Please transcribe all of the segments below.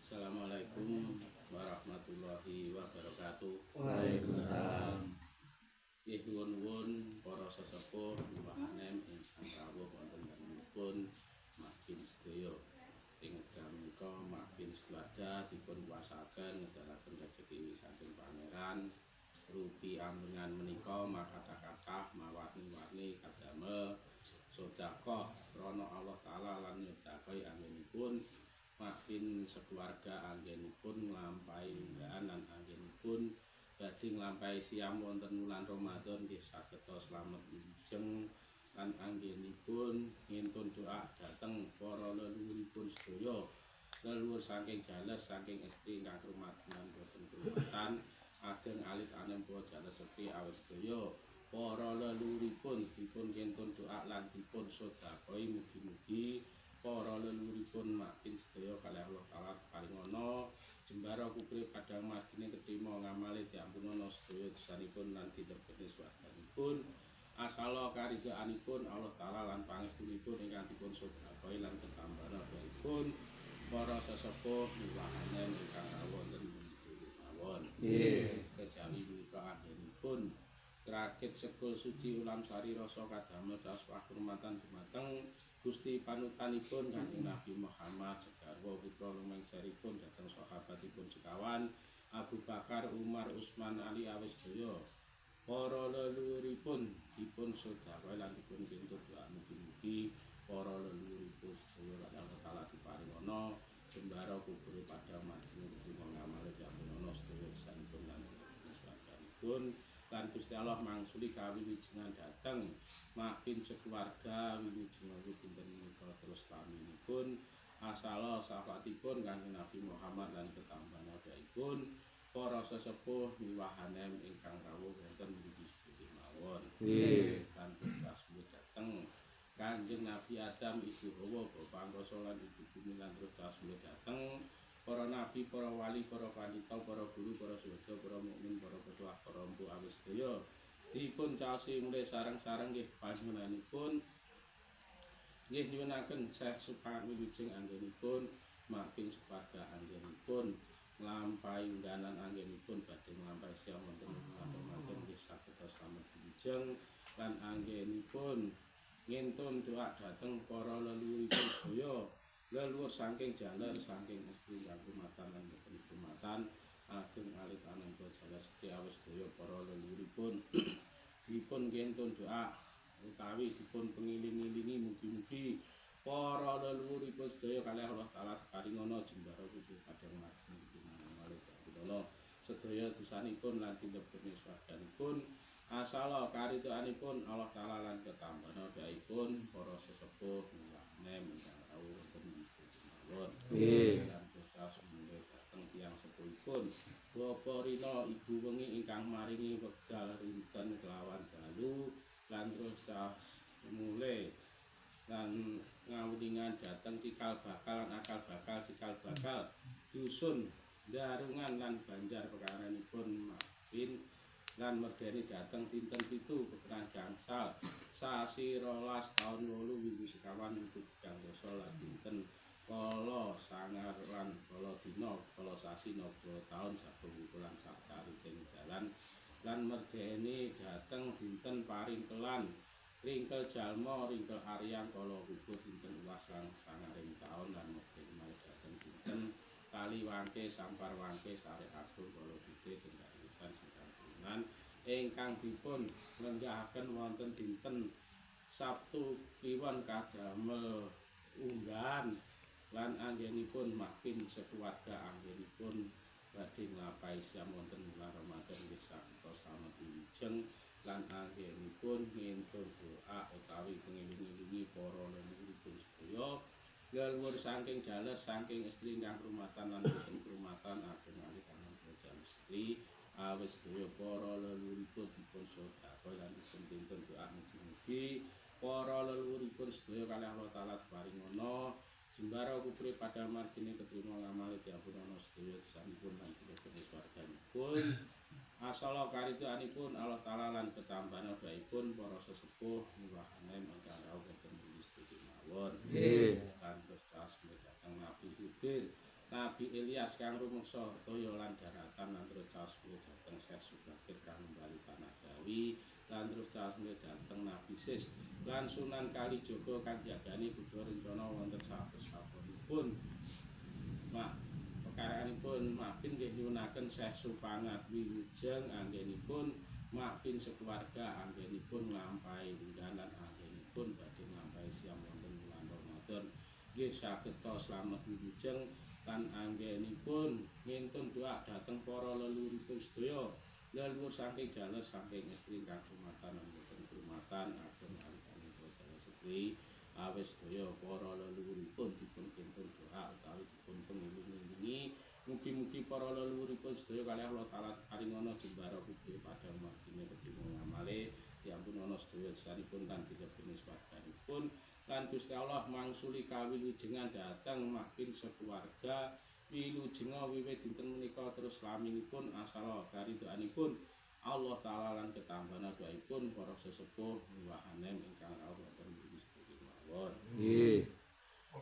Assalamualaikum warahmatullahi wabarakatuh. Waalaikumsalam. Nggih nuwun para sesepuh wahanem ingkang rawuh wonten dalemipun makin sedaya. Ing wekdal menika makin keluarga dipun kuasaken ngedalaken rejeki saking pangeran. Rupi ambengan menika makata-kata mawarni-warni kadamel sedekah krana Allah taala lan nyedakahi anggenipun makin sekeluarga anggenipun nglampahi unggahan lan anggenipun badhe nglampahi siam wonten wulan Ramadan nggih sageta slamet wilujeng lan anggenipun ngintun doa dhateng para leluhuripun sedaya leluhur saking jaler saking estri ingkang rumatan lan boten rumatan ageng alit anempa jaler sekti awet sedaya para leluhuripun dipun ngintun doa lan dipun sedekahi mugi-mugi para leluhuripun makin sedaya kalih Allah taala paringana jembara kupri padang margine ketrima ngamale diampunana sedaya dosanipun lan dilebetne swarganipun asala karidaanipun Allah taala lan pangestunipun ingkang dipun sedekahi lan ketambahanipun para sesepuh wahanen ingkang wonten mawon kejawi menika anggenipun rakit sekul suci ulam sari rasa kadamel dados wahurmatan dumateng Gusti panutanipun Kanjeng Nabi Muhammad segarwa putra lumengseripun dhateng sahabatipun sekawan Abu Bakar, Umar, Utsman, Ali awis sedaya para leluhuripun dipun sedaya lan dipun pintut doa mugi-mugi para leluhuripun sedaya lan Allah taala diparingana jembara kubur padang margine kuwi ngamale diampunana sedaya sanipun lan swarganipun lan Gusti Allah mangsuli kawilujengan dhateng makin sekeluarga wilujeng dinten menika terus laminipun asala sahabatipun Kanjeng Nabi Muhammad lan ketambahanipun para sesepuh miwahanem ingkang rawuh wonten mriki sedaya mawon. Lan kasebut dhateng Kanjeng Nabi Adam, Ibu Hawa, Bapak Angkasa lan Ibu Bumi lan terus kasebut dhateng para nabi, para wali, para pandhita, para guru, para syuhada, para mukmin, para petuah, para empu awis sedaya dipun caosi mulih sareng-sareng nggih panjenenganipun nggih nyuwunaken sesapan wilujeng anggenipun makin sekeluarga anggenipun nglampahi unggahan anggenipun badhe nglampahi siam wonten Ramadan nggih saged slamet wilujeng lan anggenipun ngintun doa dhateng para leluhuripun sedaya leluhur saking jaler saking estri lan rumatan lan boten rumatan ageng alit anempa jaler sedaya awis sedaya para leluhuripun dipun ngintun doa utawi dipun pengiling-ilingi mugi-mugi para leluhuripun sedaya kalih Allah taala paringana jembara kubur padang margine ngamale diampunana sedaya dosanipun lan dilebetne swarganipun asala karidaanipun Allah taala lan ketambahanipun para sesepuh wahanem ingkang rawuh wonten mawon. Lan dosa sumule dhateng tiyang sepuhipun Bapa Rina Ibu wengi ingkang maringi wekdal rinten kelawan dalu lan terus mulai lan ngawuningan dhateng cikal bakal lan akal bakal cikal bakal dusun darungan lan banjar pekaranipun makin lan medeni dhateng dinten 7 Pekeran Gangsal sasi 12 taun 8 minggu sekawan minggu 13 lan dinten kala sangar lan kala dina kala sasi naga taun saben wulan sakariting dalan lan merdeni dhateng dinten paringkelan ringkel jalma ringkel aryang kala kubur dinten uwas lan sangaring taun lan merdeni malih dhateng dinten kali wangke sampar wangke sare agung kala gede tenggahutan singkang ingkang dipun lenggahaken wonten dinten Sabtu kliwon kadamel unggahan lan anggenipun makin sekeluarga anggenipun badhe nglampahi siam wonten wulan Ramadan nggih saged slamet wilujeng lan anggenipun ngintun doa utawi pengiling-ilingi para leluhuripun sedaya leluhur saking jaler saking estri ingkang rumatan lan boten rumatan ageng alit anempa jaler istri awis sedaya para leluhuripun dipun sedekah lan dipun pintun doa mugi-mugi para leluhuripun sedaya kalih Allah taala paringana jembara kupri padang margine ketrima ngamale diampunana sedaya dosanipun lan dilebetne swarganipun asala karidaanipun Allah taala lan ketambahanipun para sesepuh wahanem ingkang rawuh wonten ing sedaya mawon. Ilyas kang rumeksa toya lan daratan lan terus caos dhateng Sesu Bakir kang bali tanah Jawi lan terus caos dhateng Nabi Sis lan Sunan Kalijaga kang jagani Buddha rencana wonten saben-sabenipun pekaranipun makin nggih nyuwunaken Sesu Pangat Wilujeng anggenipun makin sekeluarga anggenipun nglampahi unggahan anggenipun badhe nglampahi siam wonten wulan Ramadan nggih saged slamet wilujeng lan anggenipun ngintun doa dhateng para leluhuripun sedaya leluhur saking jaler saking istri kang rumatan lan boten rumatan ageng alit-alit sedaya setri awis sedaya para leluhuripun dipun kintun doa utawi dipun pengiling-ilingi mugi-mugi para leluhuripun sedaya kalih Allah taala paringana jembara kubur padang margine kedhinga ngamale diampun ana sedaya sanipun lan dilebeni swarganipun lan Gusti Allah mangsuli kawilujengan dhateng makin sekeluarga wilujenga wiwit dinten menika terus laminipun asal karidhoanipun Allah taala lan ketambahan doaipun para sesepuh wahanem ingkang rawuh wonten Gusti mawon. Nggih.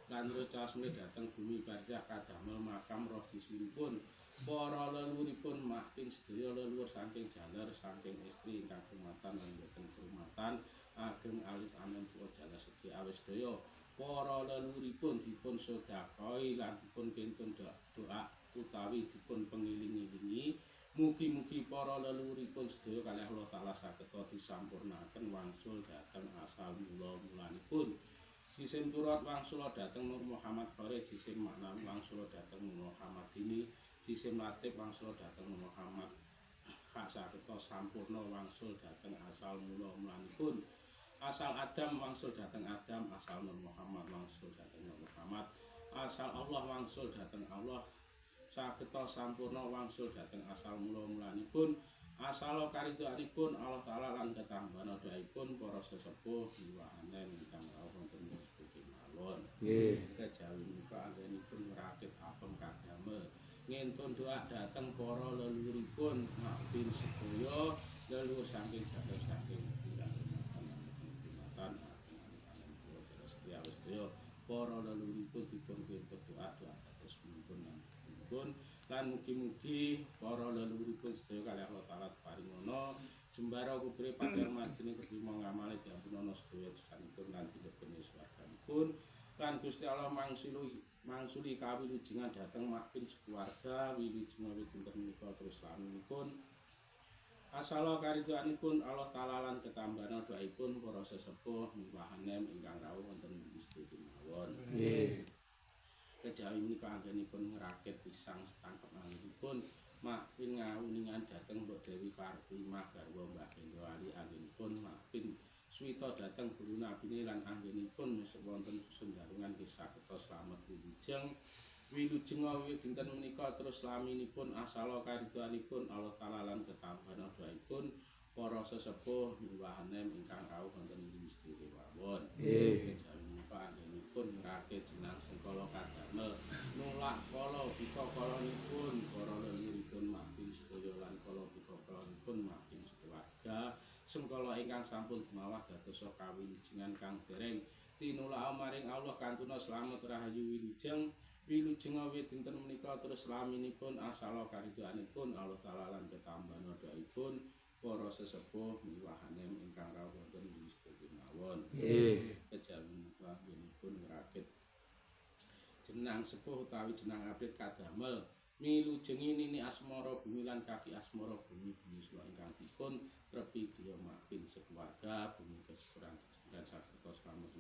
Lan recas dhateng bumi barzah kadamel makam roh sisinipun para leluhuripun makin sedaya leluhur saking jaler saking istri ingkang rumatan lan boten rumatan ageng alit amen tuwa jaler sedhi awis sedaya para leluhuripun dipun sedekah lan dipun kintun doa utawi dipun pengiling-ilingi mugi-mugi para leluhuripun sedaya kalih Allah taala saged disampurnaken wangsul dhateng asal mula-mulanipun jisim turut wangsul dhateng Nur Muhammad Farid jisim makna wangsul dhateng Nur Muhammad Dini jisim latif wangsul dhateng Nur Muhammad saged sampurna wangsul dhateng asal mula-mulanipun asal Adam wangsul dhateng Adam asal Nur Muhammad wangsul dhateng Nur Muhammad asal Allah wangsul dhateng Allah saged sampurna wangsul dhateng asal mula-mulanipun asal karidhoanipun Allah taala lan ketambahan doaipun para sesepuh wahanen ingkang rawuh wonten Gusti mawon. Nggih. Kejawi menika anggenipun ngrakit apem kadamel ngintun doa dhateng para leluhuripun makin sedaya leluhur saking jaler saking matan sedaya para leluhuripun dipun kintun doa dados punika lan mugi-mugi para leluhuripun sedaya kalih Allah taala paringana jembara kubure padang margine kedhima ngamale diampunana sedaya dosanipun lan dilebeni swarganipun lan Gusti Allah mangsuli kawilujengan dhateng makin keluarga wilujenga dinten menika terus laminipun asala karidhoanipun Allah taala lan ketambahan doaipun para sesepuh wahanem ingkang rawuh wonten Gusti mawon. Nggih. Kejawi menika anggenipun ngrakit pisang setangkep anggenipun makin ngawuningan dhateng Mbok Dewi Kartimah garwa Mbah Hendro Ali anggenipun makin swita dhateng guru nabine lan anggenipun wonten sundarungan kisah kita slamet wilujenga wiwit dinten menika terus laminipun asala karidhoanipun Allah taala lan ketambahan doaipun para sesepuh wahanem ingkang rawuh wonten Gusti mawon. Nggih. Anggenipun ngrakit jenang sengkala kadamel nulak kala bika kalanipun para leluhuripun makin sedaya lan kala bika kalanipun makin sekeluarga sengkala ingkang sampun dumawah dados kawilujengan kang dereng tinulak maring Allah kantuna slamet rahayu wilujeng wilujenga wiwit dinten menika terus laminipun asala karidhoanipun Allah taala lan ketambahan doaipun para sesepuh wahanem ingkang rawuh wonten Gusti mawon. Nggih. Kejawi pun ngrakit jenang sepuh utawi jenang abrit kadamel milujengi nini asmara bumi lan kaki asmara bumi sula ingkang dipun trepi griya makin sekeluarga bumi kesepuran dan sakerta slamet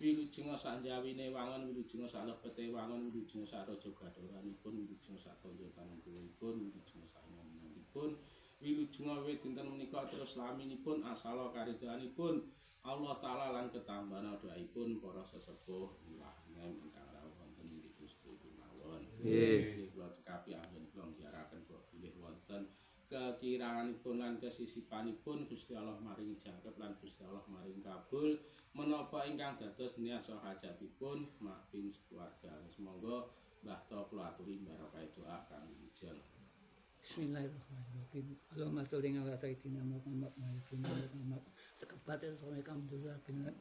wilujeng sanjawine wangun wilujeng salebete wangun wilujeng saraja gadharanipun wilujeng satanja panunggalipun wilujeng saenanipun wilujeng wiwit dinten menika terus laminipun asala karidhoanipun Allah taala lan ketambahan doaipun para sesepuh wahanem ingkang rawuh wonten ing Gusti mawon. Nggih. Kula cekapi anggenipun diaraken kok bilih wonten kekiranganipun lan kesisipanipun Gusti Allah maringi jangkep lan Gusti Allah maringi kabul menapa ingkang dados niat saha hajatipun makin keluarga. Semoga Mbah Ta kula aturi barokah doa kang wilujeng. Bismillahirrahmanirrahim. Allahumma sholli ala sayyidina Muhammad wa ala Tekapatin sa may kamdula pinag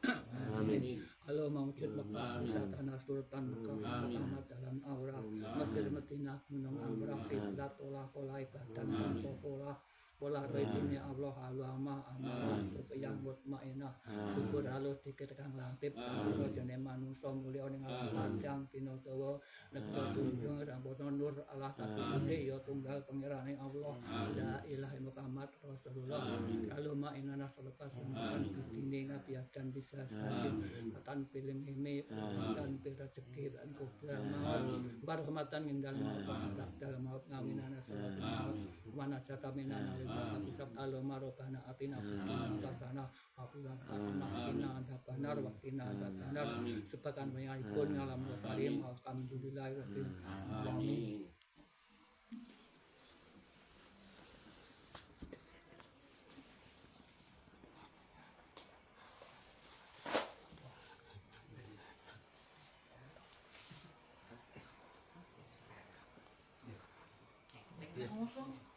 Amin. Halo maujud magpapasa Amin. tanah sultan makamat dalam aura masjid matina gunung amra kiblat olah kolai batan tanpa pola ini Allah alama amal yang buat maina kubur halus dikit kang lantip kalau jane manusia mulia ning alam panjang pinotowo negara tunjung rambono nur Allah satu gede ya tunggal pengirane Allah la ilaha Muhammad Rasulullah kalau maina nasaloka sumpan ditini ngatiakan bisa saja atan piling ini dan rezeki dan kubur barhamatan ing dalem dalam maut ngawinana salawat mana jata minana kitab al-marokana atina kasana apulan atina dapanar waktina dapanar sepakan menyalipun ngalam karim alhamdulillah rabbil alamin. Langsung